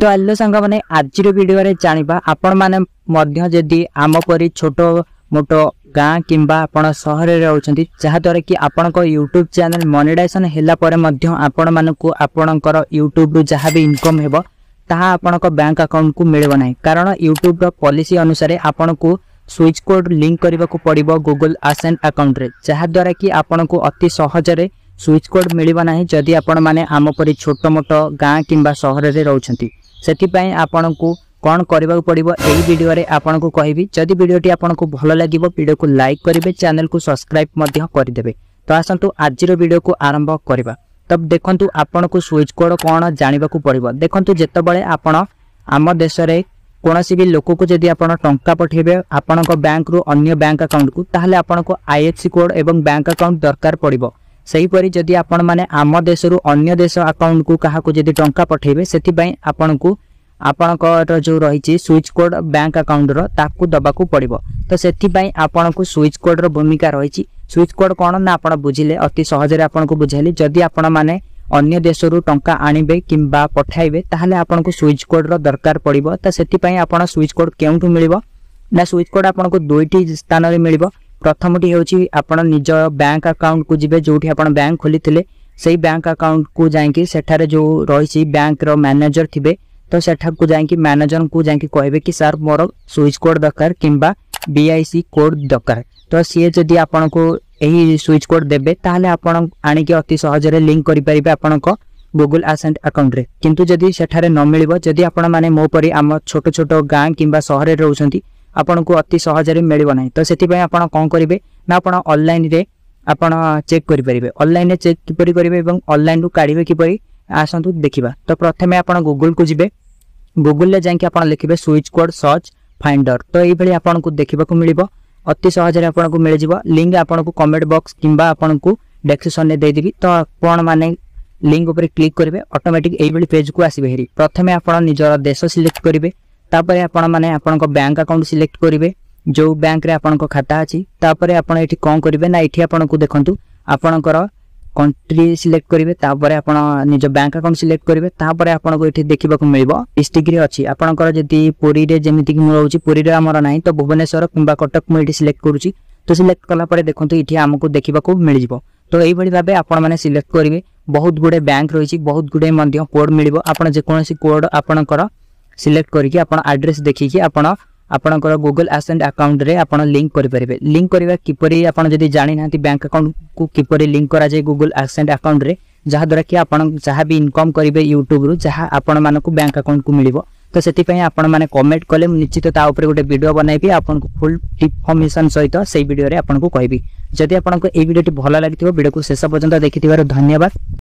तो हेलो सांग मैंने आज वीडियो रे जानिबा आपण माने मध्य जदि आम परी छोट मोट गाँ किंबा आपण सहर रे रहउछंती जहा द्वारा कि आपण को YouTube चैनल मोनेटाइजेशन हैला परे मध्य आपण मानकु आपणकर YouTube रु जहा भी इनकम हेबो ताहा आपण को बैंक अकाउंट को मिलबो नाही कारण YouTube रो पॉलिसी अनुसार आपण को स्विच कोड लिंक करबा को पड़िबो गूगल एडसेंस अकाउंट रे जहा द्वारा कि आपण को अति सहज रे स्विच कोड मिलबो नाही जदि आपण माने आम परी छोट मोट गाँ किंबा सहर रे रहउछंती सेति पई आपण को कौन करबा पड़िबो एही वीडियो रे आपण को कहबी जदि वीडियोटी आपण को भलो लागिबो वीडियो को लाइक करिवे चैनल को सब्सक्राइब मध्य कर देबे। तो आसंतु आज वीडियो को आरंभ करबा। तब देखंतु आपण को स्विच कोड कोन जानिबा को पड़िबो। देखंतु जेतबळे आपण आम देश रे कोनोसी भी लोक को जदि आपण टंका पठेबे आपण को बैंक रु अन्य बैंक अकाउंट को ताहले आपण को आईएफएससी कोड एवं बैंक अकाउंट दरकार पड़िबो। सही परी जदि आपण माने आम देश रु अन्य देश अकाउंट को काहा को जदि टंका पठेबे सेति पई आपण को आपणकर जो रही स्विच कोड बैंक अकाउंट रो ताकू दबाकू पड़िबो। तो सेति पई आपण को स्विच कोड रो भूमिका रही। स्विच कोड कोन ना आपण बुझिले अति सहज रे आपण को बुझाइले जदि आपण माने अन्य देश रु टंका आनिबे किंबा पठाइबे ताहले आपण को स्विच कोड रो दरकार पड़िबो। तो सेति पई आपण स्विच कोड केउंटु मिलिबो ना स्विच कोड आपण को दुईटी स्थान रे मिलिबो। प्रथमटी होची आपण निज बैंक अकाउंट को जिबे जोठी आपण बैंक खोलिथिले सेही बैंक अकाउंट को जाईकी सेठारे जो रही बैंक रो मैनेजर थिबे तो सेठा को जाईकी मैनेजर को जाईकी कहबे कि सर मोर स्विच कोड दरकार किंबा बीआईसी कोड दरकार। तो सी जदि आपण को एही स्विच कोड देबे ताहले आपण आनी के अति सहज रे लिंक करि परिबे आपण को गूगल एडसेंस अकाउंट रे। किंतु जदि सेठारे न मिलिबो जदि आपण माने मो परी आम छोट छोट गाँ किंबा शहर रे रहउछंती आपण को अति सहज रे मिलिबो नाही। तो सेति पई आपण कोन करिवे ना आपण ऑनलाइन रे आपण चेक करि परिबे। ऑनलाइन रे चेक किपरि करिवे एवं ऑनलाइन रु काढिबे किपरि आसंतु देखिबा। तो प्रथमे आपण गूगल को जिबे गूगल ले जाके आपण लिखिबे स्विच कोड सर्च फाइंडर। तो एई भली आपण को देखिबा को मिलिबो अति सहज रे आपण को मिल जिवो। लिंक आपण को कमेंट बॉक्स किंबा आपण को डिस्क्रिप्शन ने दे देबी। तो आपण माने लिंक ऊपर क्लिक करिवे ऑटोमेटिक एई भली पेज को आसीबे हेरी। प्रथमे आपण निजर देश सिलेक्ट करिवे तापरे आपण माने आपण को बैंक अकाउंट सिलेक्ट करिवे जो बैंक रे आपण को खाता अछि। तापरे आपण एठी कोन करिवे ना एठी आपण को देखंतु आपणकर कंट्री सिलेक्ट करिवे तापरे आपण निज बैंक अकाउंट सिलेक्ट करिवे तापरे आपण को एठी देखिबा को मिलिबो डिस्ट्रिक्ट रे अछि। आपणकर जदि पुरी रे जेमिति कि रहउछि पुरी रे हमर नाही तो भुवनेश्वर किंबा कटक मु एठी सिलेक्ट करूछि। तो सिलेक्ट कला परे देखंतु एठी हमको देखिबा को मिल जिवो। तो एई भली भाबे आपण माने सिलेक्ट करिवे बहुत गुडे बैंक रहिछि बहुत गुडे मध्य कोड मिलिबो। आपण जे कोनोसी कोड आपणकर सिलेक्ट करिकि आपण एड्रेस देखिकि आपण आपणकर गूगल एडसेंस अकाउंट रे आपण लिंक करि परिबे। लिंक करिवा किपरि आपण जदि जानि नांती बैंक अकाउंट को किपरि लिंक करा जाय गूगल एडसेंस अकाउंट रे जहा द्वारा कि आपण जहा भी इनकम करिवे YouTube रु जहा आपण मानको बैंक अकाउंट को मिलिबो। तो सेति पई आपण माने कमेंट कले निश्चित ता ऊपर गोटे वीडियो बनाइबी आपण को फुल इन्फॉर्मेशन सहित सेही वीडियो रे आपण को कहबी। जदि आपण को ए वीडियोटी भलो लागिथिबो वीडियो को शेष पर्यंत देखिथिबार धन्यवाद।